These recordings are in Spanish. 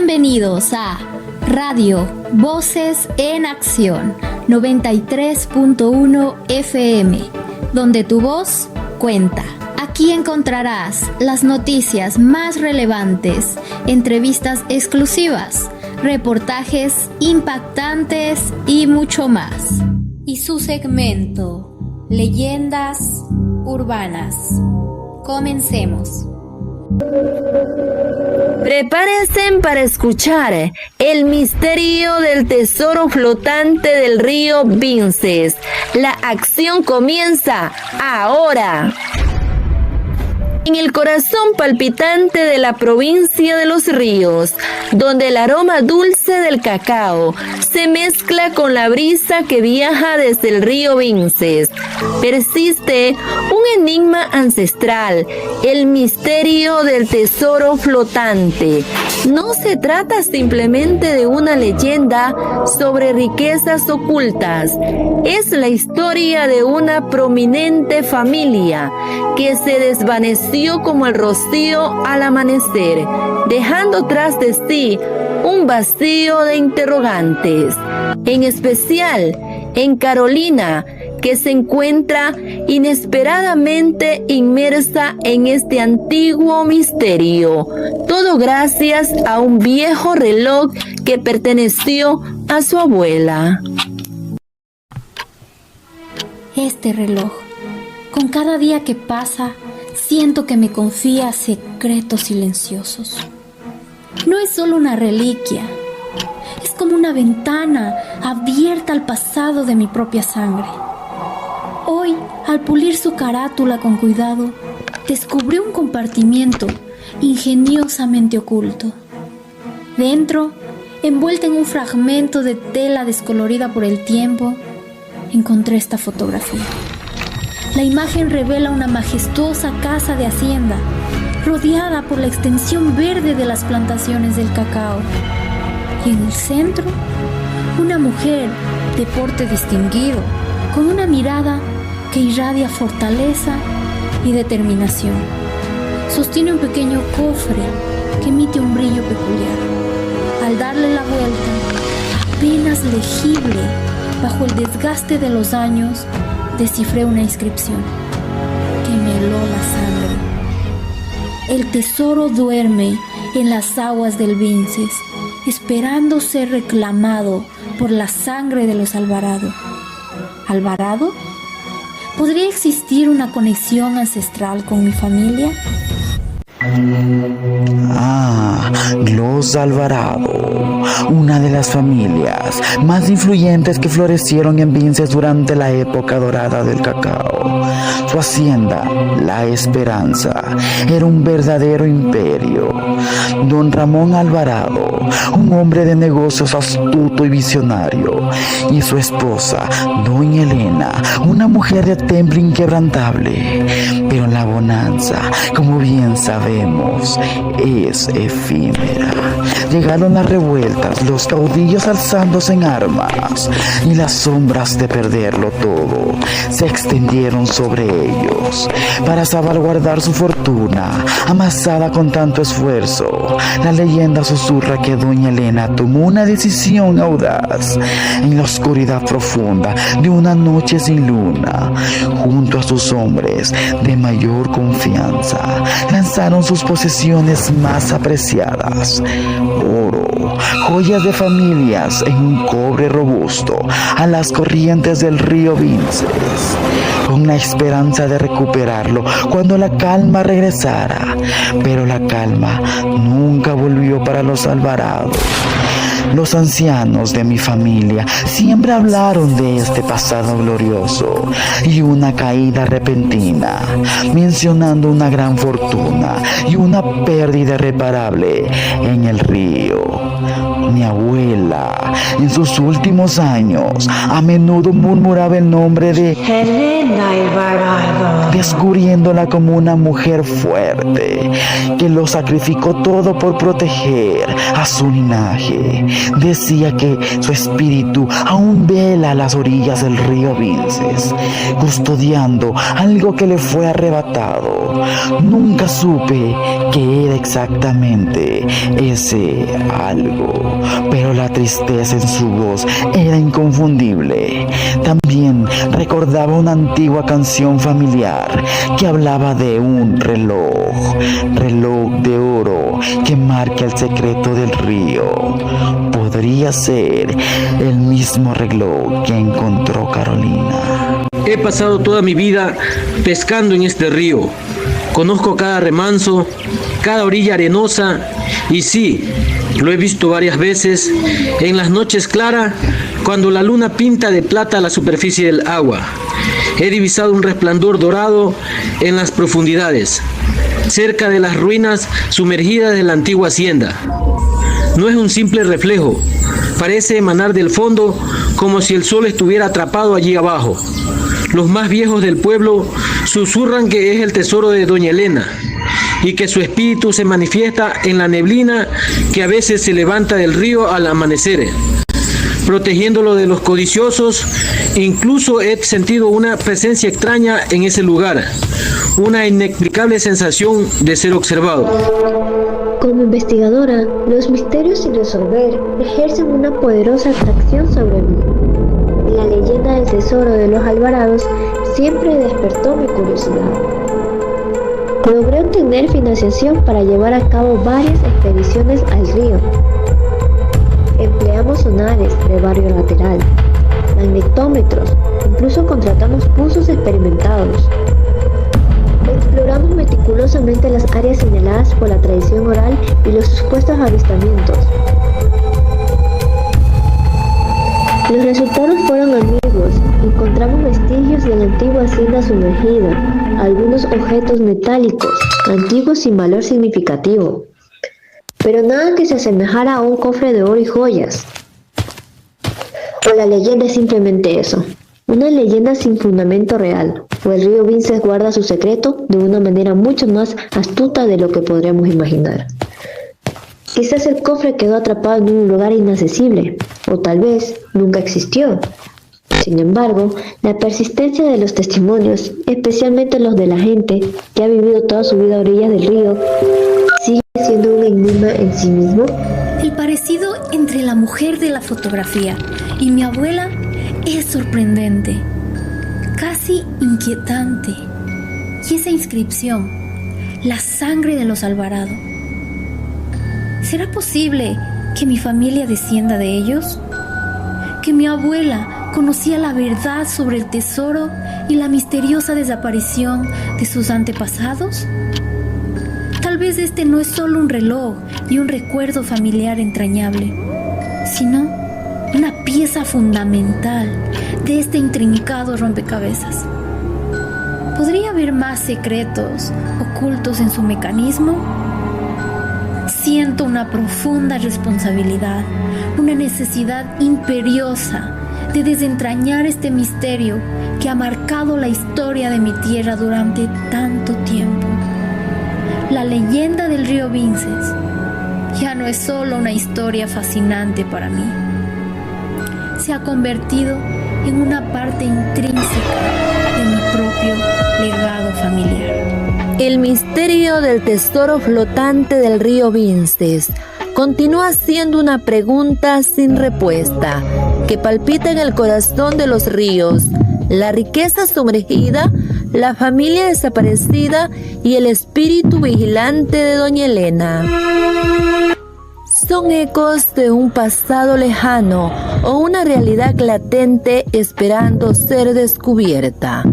Bienvenidos a Radio Voces en Acción 93.1 FM, donde tu voz cuenta. Aquí encontrarás las noticias más relevantes, entrevistas exclusivas, reportajes impactantes y mucho más. Y su segmento, Leyendas Urbanas. Comencemos. Prepárense para escuchar el misterio del tesoro flotante del río Vinces. La acción comienza ahora. En el corazón palpitante de la provincia de Los Ríos, donde el aroma dulce del cacao se mezcla con la brisa que viaja desde el río Vinces, persiste un enigma ancestral, el misterio del tesoro flotante. No se trata simplemente de una leyenda sobre riquezas ocultas, es la historia de una prominente familia que se desvaneció como el rocío al amanecer, dejando tras de sí un vacío de interrogantes, en especial en Carolina, que se encuentra inesperadamente inmersa en este antiguo misterio, todo gracias a un viejo reloj que perteneció a su abuela. Este reloj, con cada día que pasa, siento que me confía secretos silenciosos. No es solo una reliquia, es como una ventana abierta al pasado de mi propia sangre. Hoy, al pulir su carátula con cuidado, descubrí un compartimiento ingeniosamente oculto. Dentro, envuelta en un fragmento de tela descolorida por el tiempo, encontré esta fotografía. La imagen revela una majestuosa casa de hacienda, rodeada por la extensión verde de las plantaciones del cacao. Y en el centro, una mujer de porte distinguido, con una mirada que irradia fortaleza y determinación. Sostiene un pequeño cofre que emite un brillo peculiar. Al darle la vuelta, apenas legible bajo el desgaste de los años, descifré una inscripción que me heló la sangre. El tesoro duerme en las aguas del Vinces, esperando ser reclamado por la sangre de los Alvarado. ¿Alvarado? ¿Podría existir una conexión ancestral con mi familia? Los Alvarado, una de las familias más influyentes que florecieron en Vinces durante la época dorada del cacao. Su hacienda, La Esperanza, era un verdadero imperio. Don Ramón Alvarado, un hombre de negocios astuto y visionario, y su esposa, doña Elena, una mujer de temple inquebrantable. Pero la bonanza, como bien sabemos, es efímera. Llegaron las revueltas, los caudillos alzándose en armas, y las sombras de perderlo todo se extendieron sobre ellos. Para salvaguardar su fortuna, amasada con tanto esfuerzo, la leyenda susurra que doña Elena tomó una decisión audaz. En la oscuridad profunda de una noche sin luna, junto a sus hombres de mayor confianza, lanzaron sus posesiones más apreciadas: oro, joyas de familias en un cobre robusto, a las corrientes del río Vinces, con la esperanza de recuperarlo cuando la calma regresara. Pero la calma nunca volvió para los Alvarado. Los ancianos de mi familia siempre hablaron de este pasado glorioso y una caída repentina, mencionando una gran fortuna y una pérdida irreparable en el río. Mi abuela, en sus últimos años, a menudo murmuraba el nombre de Elena Alvarado, descubriéndola como una mujer fuerte que lo sacrificó todo por proteger a su linaje. decía que su espíritu aún vela a las orillas del río Vinces, custodiando algo que le fue arrebatado. Nunca supe qué era exactamente ese algo, pero la tristeza en su voz era inconfundible. También recordaba una antigua canción familiar que hablaba de un reloj de oro que marca el secreto del río. Podría ser el mismo reloj que encontró Carolina. He pasado toda mi vida pescando en este río. Conozco cada remanso, cada orilla arenosa y sí, lo he visto varias veces en las noches claras cuando la luna pinta de plata la superficie del agua. He divisado un resplandor dorado en las profundidades, cerca de las ruinas sumergidas de la antigua hacienda. No es un simple reflejo, parece emanar del fondo como si el sol estuviera atrapado allí abajo. Los más viejos del pueblo susurran que es el tesoro de Doña Elena y que su espíritu se manifiesta en la neblina que a veces se levanta del río al amanecer, protegiéndolo de los codiciosos. Incluso he sentido una presencia extraña en ese lugar, una inexplicable sensación de ser observado. Como investigadora, los misterios sin resolver ejercen una poderosa atracción sobre mí. La leyenda del tesoro de los Alvarados siempre despertó mi curiosidad. Logré obtener financiación para llevar a cabo varias expediciones al río. Empleamos sonares de barrio lateral, magnetómetros, incluso contratamos buzos experimentados. Exploramos meticulosamente las áreas señaladas por la tradición oral y los supuestos avistamientos. Los resultados fueron ambiguos. Encontramos vestigios de la antigua hacienda sumergida, algunos objetos metálicos, antiguos sin valor significativo, pero nada que se asemejara a un cofre de oro y joyas. O la leyenda es simplemente eso, una leyenda sin fundamento real, o el río Vinces guarda su secreto de una manera mucho más astuta de lo que podríamos imaginar. Quizás el cofre quedó atrapado en un lugar inaccesible, o tal vez nunca existió. Sin embargo, la persistencia de los testimonios, especialmente los de la gente que ha vivido toda su vida a orillas del río, sigue siendo un enigma en sí mismo. El parecido entre la mujer de la fotografía y mi abuela es sorprendente, casi inquietante. Y esa inscripción, la sangre de los Alvarado. ¿Será posible que mi familia descienda de ellos? ¿Que mi abuela conocía la verdad sobre el tesoro y la misteriosa desaparición de sus antepasados? Tal vez este no es solo un reloj y un recuerdo familiar entrañable, sino una pieza fundamental de este intrincado rompecabezas. ¿Podría haber más secretos ocultos en su mecanismo? Siento una profunda responsabilidad, una necesidad imperiosa de desentrañar este misterio que ha marcado la historia de mi tierra durante tanto tiempo. La leyenda del río Vinces ya no es solo una historia fascinante para mí. Se ha convertido en una parte intrínseca de mi propio legado familiar. El misterio del tesoro flotante del río Vinces continúa siendo una pregunta sin respuesta que palpita en el corazón de los ríos, la riqueza sumergida, la familia desaparecida y el espíritu vigilante de Doña Elena. Son ecos de un pasado lejano o una realidad latente esperando ser descubierta.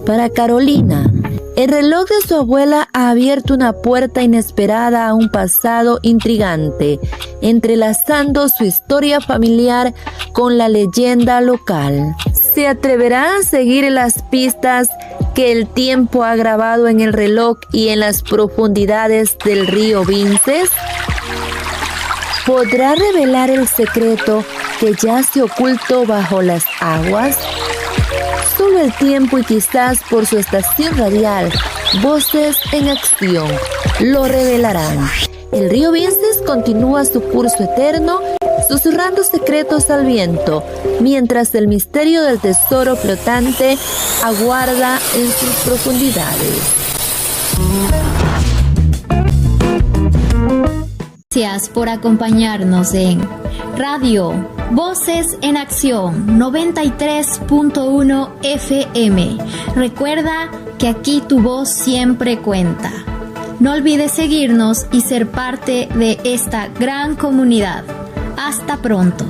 Para Carolina, el reloj de su abuela ha abierto una puerta inesperada a un pasado intrigante, entrelazando su historia familiar con la leyenda local. ¿Se atreverá a seguir las pistas que el tiempo ha grabado en el reloj y en las profundidades del río Vinces? ¿Podrá revelar el secreto que yace oculto bajo las aguas? Solo el tiempo y quizás por su estación radial, Voces en Acción, lo revelarán. El río Vinces continúa su curso eterno, susurrando secretos al viento, mientras el misterio del tesoro flotante aguarda en sus profundidades. Gracias por acompañarnos en Radio Voces en Acción 93.1 FM. Recuerda que aquí tu voz siempre cuenta. No olvides seguirnos y ser parte de esta gran comunidad. Hasta pronto.